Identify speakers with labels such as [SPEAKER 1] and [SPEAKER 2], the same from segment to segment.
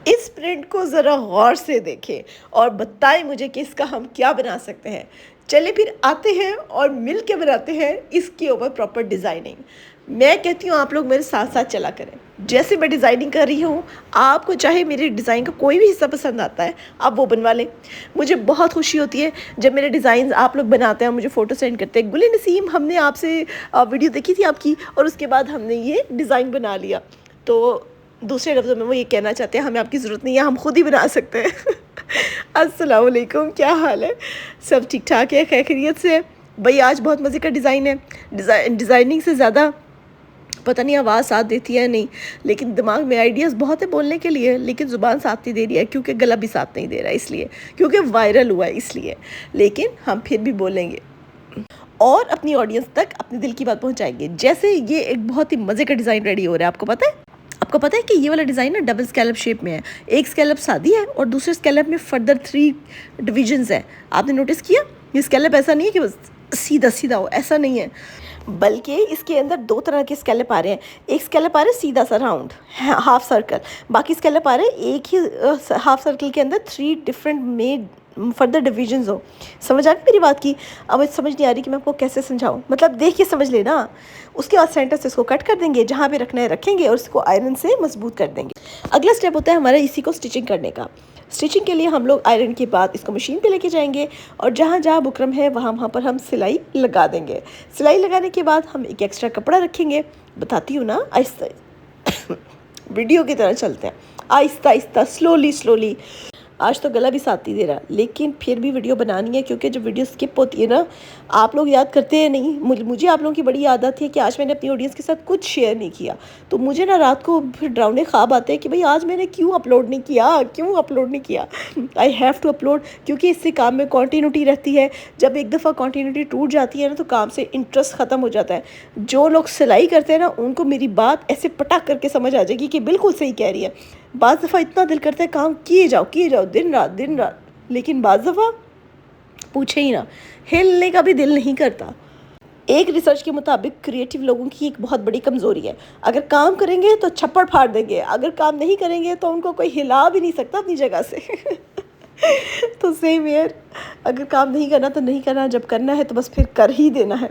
[SPEAKER 1] इस प्रिंट को ज़रा गौर से देखें और बताएं मुझे कि इसका हम क्या बना सकते हैं। चलिए फिर आते हैं और मिल के बनाते हैं इसके ऊपर प्रॉपर डिज़ाइनिंग। मैं कहती हूँ आप लोग मेरे साथ साथ चला करें। जैसे मैं डिज़ाइनिंग कर रही हूँ, आपको चाहे मेरे डिज़ाइन का कोई भी हिस्सा पसंद आता है, आप वो बनवा लें। मुझे बहुत खुशी होती है जब मेरे डिज़ाइन आप लोग बनाते हैं, मुझे फ़ोटो सेंड करते हैं, गुल नसीम हमने आपसे वीडियो देखी थी आपकी और उसके बाद हमने ये डिज़ाइन बना लिया। तो दूसरे लफ्ज़ों में वो ये कहना चाहते हैं हमें आपकी ज़रूरत नहीं है, हम खुद ही बना सकते हैं। अस्सलाम वालेकुम, क्या हाल है? सब ठीक ठाक है, खैरियत से है? भाई आज बहुत मज़े का डिज़ाइन है। डिज़ाइनिंग से ज़्यादा पता नहीं आवाज़ साथ देती है या नहीं, लेकिन दिमाग में आइडियाज़ बहुत है बोलने के लिए, लेकिन ज़ुबान साथ नहीं दे रही है क्योंकि गला भी साथ नहीं दे रहा है, इसलिए क्योंकि वायरल हुआ है इसलिए। लेकिन हम फिर भी बोलेंगे और अपनी ऑडियंस तक अपने दिल की बात पहुंचाएंगे। जैसे ये एक बहुत ही मज़े का डिज़ाइन रेडी हो रहा है, आपको पता है कि ये वाला डिज़ाइन ना डबल स्कैलप शेप में है। एक स्कैलप सादी है और दूसरे स्कैलप में फर्दर 3 डिविजन्स है। आपने नोटिस किया? ये स्कैलप ऐसा नहीं है कि बस सीधा सीधा हो, ऐसा नहीं है, बल्कि इसके अंदर 2 तरह के स्कैलप आ रहे हैं। एक स्कैलप आ रहा है सीधा सा राउंड हाफ सर्कल, बाकी स्कैलप आ रहे हैं एक ही हाफ सर्कल के अंदर 3 डिफरेंट में फर्दर डिविजन्स हो। समझ आ गई मेरी बात की? अब समझ नहीं आ रही कि मैं आपको कैसे समझाऊं, मतलब देख के समझ लेना। उसके बाद सेंटर से इसको कट कर देंगे, जहाँ पे रखना है रखेंगे और इसको आयरन से मजबूत कर देंगे। अगला स्टेप होता है हमारा इसी को स्टिचिंग करने का। स्टिचिंग के लिए हम लोग आयरन के बाद इसको मशीन पे लेके जाएंगे और जहाँ जहाँ बुकरम है वहाँ पर हम सिलाई लगा देंगे। सिलाई लगाने के बाद हम एक एक्स्ट्रा कपड़ा रखेंगे। बताती हूँ ना, आहिस्ता वीडियो की तरह चलते हैं, आहिस्ता आहिस्ता स्लोली। आज तो गला भी साथ नहीं दे रहा, लेकिन फिर भी वीडियो बनानी है क्योंकि जब वीडियो स्किप होती है ना, आप लोग याद करते हैं नहीं। मुझे आप लोगों की बड़ी आदत है कि आज मैंने अपनी ऑडियंस के साथ कुछ शेयर नहीं किया, तो मुझे ना रात को फिर डरावने ख्वाब आते हैं कि भाई आज मैंने क्यों अपलोड नहीं किया। आई हैव टू अपलोड, क्योंकि इससे काम में कॉन्टीन्यूटी रहती है। जब एक दफ़ा कॉन्टीन्यूटी टूट जाती है ना, तो काम से इंटरेस्ट ख़त्म हो जाता है। जो लोग सिलाई करते हैं ना, उनको मेरी बात ऐसे पटक करके समझ आ जाएगी कि बिल्कुल सही कह रही है। बाज़ दफ़ा इतना दिल करता है काम किए जाओ दिन रात, लेकिन बाज़ दफ़ा पूछे ही ना, हिलने का भी दिल नहीं करता। एक रिसर्च के मुताबिक क्रिएटिव लोगों की एक बहुत बड़ी कमज़ोरी है, अगर काम करेंगे तो छप्पड़ फाड़ देंगे, अगर काम नहीं करेंगे तो उनको कोई हिला भी नहीं सकता अपनी जगह से। तो सेम यार, अगर काम नहीं करना तो नहीं करना, जब करना है तो बस फिर कर ही देना है।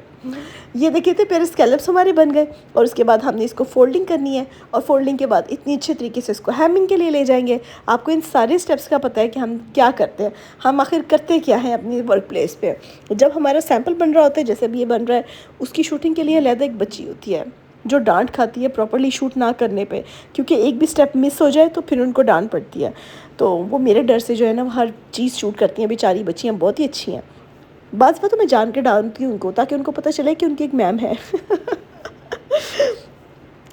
[SPEAKER 1] ये देखिए थे पेयर स्कैलप्स हमारे बन गए और उसके बाद हमने इसको फोल्डिंग करनी है और फोल्डिंग के बाद इतनी अच्छे तरीके से इसको हेमिंग के लिए ले जाएंगे। आपको इन सारे स्टेप्स का पता है कि हम क्या करते हैं, हम आखिर करते क्या है अपनी वर्क प्लेस पे। जब हमारा सैम्पल बन रहा होता है, जैसे अभी ये बन रहा है, उसकी शूटिंग के लिए अलग एक बच्ची होती है जो डांट खाती है प्रॉपर्ली शूट ना करने पे, क्योंकि एक भी स्टेप मिस हो जाए तो फिर उनको डांट पड़ती है। तो वो मेरे डर से जो है ना, वो हर चीज़ शूट करती हैं। बेचारी बच्चियाँ बहुत ही अच्छी हैं। बात तो मैं जान के डालती हूँ उनको, ताकि उनको पता चले कि उनकी एक मैम है।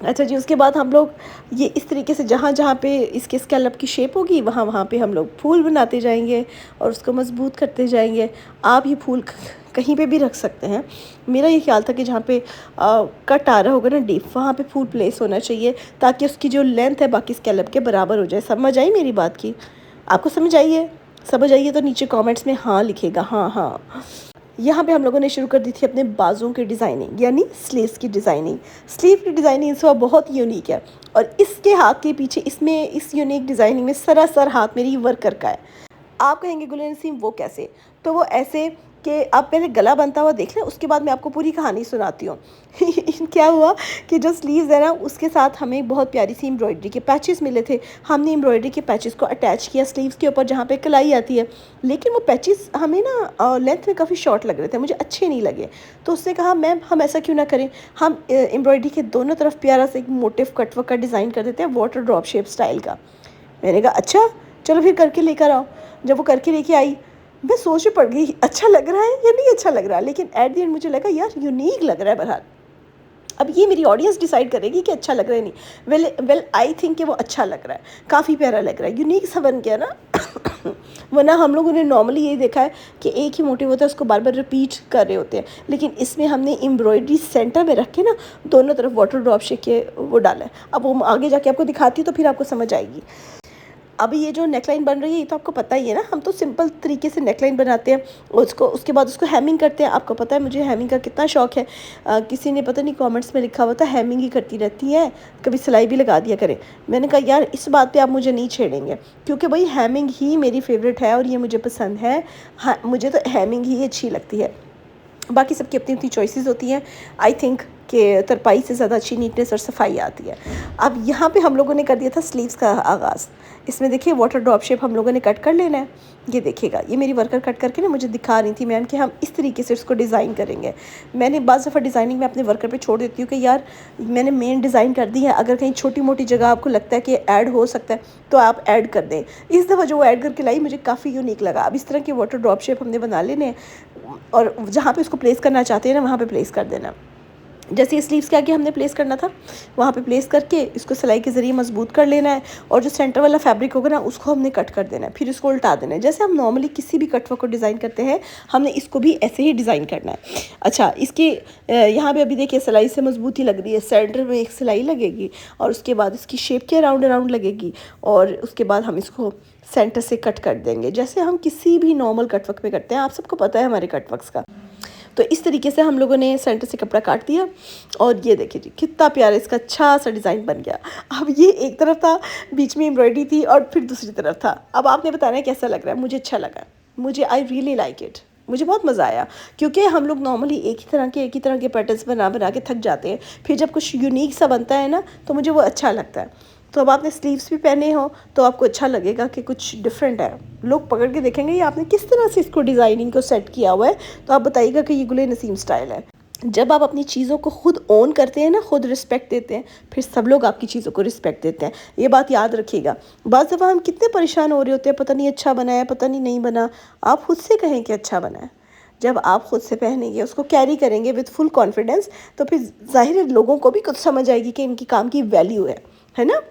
[SPEAKER 1] अच्छा जी, उसके बाद हम लोग ये इस तरीके से जहाँ जहाँ पे इसके स्कैलप की शेप होगी वहाँ वहाँ पे हम लोग फूल बनाते जाएंगे और उसको मजबूत करते जाएंगे। आप ये फूल कहीं पे भी रख सकते हैं। मेरा ये ख्याल था कि जहाँ पे कट आ रहा होगा ना डीप, वहाँ पे फूल प्लेस होना चाहिए, ताकि उसकी जो लेंथ है बाकी स्कैलप के बराबर हो जाए। समझ आई मेरी बात की? आपको समझ आई है? समझ आइए तो नीचे कमेंट्स में हाँ लिखेगा, हाँ। यहाँ पे हम लोगों ने शुरू कर दी थी अपने बाजुओं की डिज़ाइनिंग, यानी स्लीव्स की डिज़ाइनिंग। स्लीव की डिज़ाइनिंग इस वक्त बहुत यूनिक है और इसके हाथ के पीछे इसमें इस यूनिक डिज़ाइनिंग में सरासर हाथ मेरी वर्कर का है। आप कहेंगे गुल नसीम वो कैसे? तो वो ऐसे कि आप पहले गला बनता हुआ देख लें, उसके बाद मैं आपको पूरी कहानी सुनाती हूँ। क्या हुआ कि जो स्लीव्स है ना, उसके साथ हमें बहुत प्यारी सी एम्ब्रॉयडरी के पैचेस मिले थे। हमने एम्ब्रॉयडरी के पैचेस को अटैच किया स्लीव्स के ऊपर जहाँ पे कलाई आती है, लेकिन वो पैचेस हमें ना लेंथ में काफ़ी शॉर्ट लग रहे थे, मुझे अच्छे नहीं लगे। तो उसने कहा मैम हम ऐसा क्यों ना करें, हम एम्ब्रॉयडरी के दोनों तरफ प्यारा सा एक मोटिव कटवर्क का डिज़ाइन कर देते हैं, वाटर ड्रॉप शेप स्टाइल का। मैंने कहा अच्छा चलो फिर करके लेकर आओ। जब वो करके लेके आई, मैं सोच में पड़ गई अच्छा लग रहा है या नहीं अच्छा लग रहा, लेकिन एट द एंड मुझे लगा यार यूनिक लग रहा है। बहरहाल अब ये मेरी ऑडियंस डिसाइड करेगी कि अच्छा लग रहा है नहीं। वेल आई थिंक कि वो अच्छा लग रहा है, काफ़ी प्यारा लग रहा है, यूनिक सा बन गया ना। वरना हम लोगों ने नॉर्मली यही देखा है कि एक ही मोटिव होता है, उसको बार बार रिपीट कर रहे होते हैं, लेकिन इसमें हमने एम्ब्रॉयडरी सेंटर में रख के ना दोनों तरफ वाटर ड्रॉप शेप के वो डाला है। अब वो आगे जाके आपको दिखाती हूँ तो फिर आपको समझ आएगी। अभी ये जो नेकलाइन बन रही है ये तो आपको पता ही है ना, हम तो सिंपल तरीके से नेकलाइन बनाते हैं, उसको उसके बाद उसको हेमिंग करते हैं। आपको पता है मुझे हेमिंग का कितना शौक़ है। किसी ने पता नहीं कमेंट्स में लिखा हुआ था हेमिंग ही करती रहती है, कभी सिलाई भी लगा दिया करें। मैंने कहा यार इस बात पे आप मुझे नहीं छेड़ेंगे, क्योंकि भाई हेमिंग ही मेरी फेवरेट है और ये मुझे पसंद है। हाँ, मुझे तो हेमिंग ही अच्छी लगती है, बाकी सबकी अपनी अपनी चॉइसेस होती हैं। आई थिंक कि तरपाई से ज़्यादा अच्छी नीटनेस और सफाई आती है। अब यहाँ पे हम लोगों ने कर दिया था स्लीव्स का आगाज़। इसमें देखिए वाटर ड्रॉप शेप हम लोगों ने कट कर लेना है। ये देखिएगा, ये मेरी वर्कर कट करके ना मुझे दिखा रही थी मैम कि हम इस तरीके से इसको डिज़ाइन करेंगे। मैंने बाज़ दफ़ा डिज़ाइनिंग में अपने वर्कर पे छोड़ देती हूँ कि यार मैंने मेन डिज़ाइन कर दी है, अगर कहीं छोटी मोटी जगह आपको लगता है कि ऐड हो सकता है तो आप ऐड कर दें। इस दफ़ा जो ऐड करके लाई मुझे काफ़ी यूनिक लगा। अब इस तरह के वाटर ड्रॉप शेप हमने बना लेने और जहाँ पर इसको प्लेस करना चाहते हैं ना वहाँ पर प्लेस कर देना। जैसे ये स्लीव्स के आगे हमने प्लेस करना था वहाँ पे प्लेस करके इसको सिलाई के ज़रिए मजबूत कर लेना है, और जो सेंटर वाला फैब्रिक होगा ना उसको हमने कट कर देना है, फिर इसको उल्टा देना है। जैसे हम नॉर्मली किसी भी कटवर्क को डिज़ाइन करते हैं हमने इसको भी ऐसे ही डिज़ाइन करना है। अच्छा, इसके यहाँ पे अभी देखिए सिलाई से मजबूती लग रही है, सेंटर में एक सिलाई लगेगी और उसके बाद इसकी शेप के अराउंड लगेगी, और उसके बाद हम इसको सेंटर से कट कर देंगे जैसे हम किसी भी नॉर्मल कटवर्क में करते हैं। आप सबको पता है हमारे कटवर्क्स का। तो इस तरीके से हम लोगों ने सेंटर से कपड़ा काट दिया और ये देखिए जी कितना प्यारा इसका अच्छा सा डिज़ाइन बन गया। अब ये एक तरफ था, बीच में एम्ब्रॉयडरी थी और फिर दूसरी तरफ था। अब आपने बताना है कैसा लग रहा है। मुझे अच्छा लगा, मुझे आई रियली लाइक इट, मुझे बहुत मज़ा आया, क्योंकि हम लोग नॉर्मली एक ही तरह के पैटर्न्स बना बना के थक जाते हैं। फिर जब कुछ यूनिक सा बनता है ना तो मुझे वो अच्छा लगता है। तो अब आपने स्लीव्स भी पहने हो तो आपको अच्छा लगेगा कि कुछ डिफरेंट है। लोग पकड़ के देखेंगे ये आपने किस तरह से इसको डिज़ाइनिंग को सेट किया हुआ है, तो आप बताइएगा कि ये गुल नसीम स्टाइल है। जब आप अपनी चीज़ों को खुद ओन करते हैं ना, खुद रिस्पेक्ट देते हैं, फिर सब लोग आपकी चीज़ों को रिस्पेक्ट देते हैं। ये बात याद रखिएगा। बाज़ दफ़ा हम कितने परेशान हो रहे होते हैं, पता नहीं अच्छा बना है, पता नहीं बना। आप खुद से कहें कि अच्छा बना है। जब आप खुद से पहनेंगे, उसको कैरी करेंगे विद फुल कॉन्फिडेंस, तो फिर ज़ाहिर है लोगों को भी कुछ समझ आएगी कि इनकी काम की वैल्यू है ना।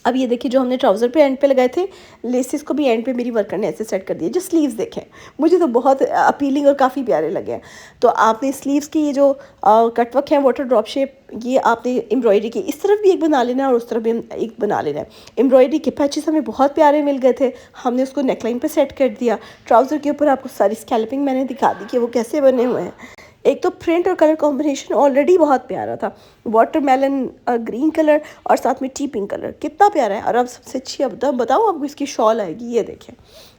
[SPEAKER 1] अब ये देखिए जो हमने ट्राउज़र पे एंड पे लगाए थे, लेसेस को भी एंड पे मेरी वर्कर ने ऐसे सेट कर दिया। जो स्लीव्स देखें मुझे तो बहुत अपीलिंग और काफ़ी प्यारे लगे हैं। तो आपने स्लीव्स की ये जो कटवर्क है वाटर ड्रॉप शेप, ये आपने एम्ब्रॉयडरी की इस तरफ भी एक बना लेना है और उस तरफ भी एक बना लेना है। एम्ब्रॉयडरी के पैचेस हमें बहुत प्यारे मिल गए थे, हमने उसको नेकलाइन पे सेट कर दिया। ट्राउज़र के ऊपर आपको सारी स्कैल्पिंग मैंने दिखा दी कि वो कैसे बने हुए हैं। एक तो प्रिंट और कलर कॉम्बिनेशन ऑलरेडी बहुत प्यारा था, वाटरमेलन ग्रीन कलर और साथ में टी पिंक कलर, कितना प्यारा है। और अब सबसे अच्छी अब बताओ आपको इसकी शॉल आएगी। ये देखें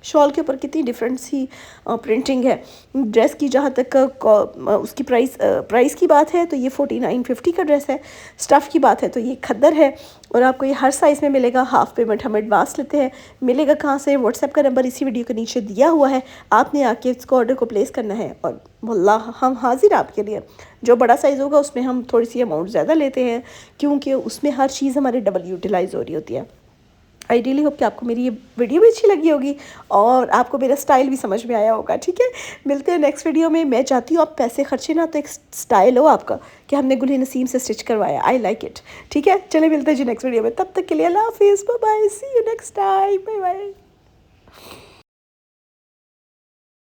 [SPEAKER 1] शॉल के ऊपर कितनी डिफरेंट सी प्रिंटिंग है। ड्रेस की जहाँ तक उसकी प्राइस की बात है तो ये 4950 का ड्रेस है। स्टफ़ की बात है तो ये खद्दर है और आपको ये हर साइज़ में मिलेगा। हाफ़ पेमेंट हम एडवांस लेते हैं। मिलेगा कहाँ से? व्हाट्सएप का नंबर इसी वीडियो के नीचे दिया हुआ है, आपने आके इसको ऑर्डर को प्लेस करना है और वल्लाह हम हाजिर आपके लिए। जो बड़ा साइज़ होगा उसमें हम थोड़ी सी अमाउंट ज़्यादा लेते हैं, क्योंकि उसमें हर चीज़ हमारी डबल यूटिलाइज़ हो रही होती है। आई रियली होप कि आपको मेरी ये वीडियो भी अच्छी लगी होगी और आपको मेरा स्टाइल भी समझ में आया होगा। ठीक है, मिलते हैं नेक्स्ट वीडियो में। मैं चाहती हूँ आप पैसे खर्चे ना, तो एक स्टाइल हो आपका कि हमने गुल नसीम से स्टिच करवाया। I like it. ठीक है, चले मिलते हैं जी नेक्स्ट वीडियो में। तब तक के लिए अल्लाह हाफिज़, bye bye, see you next time, bye bye.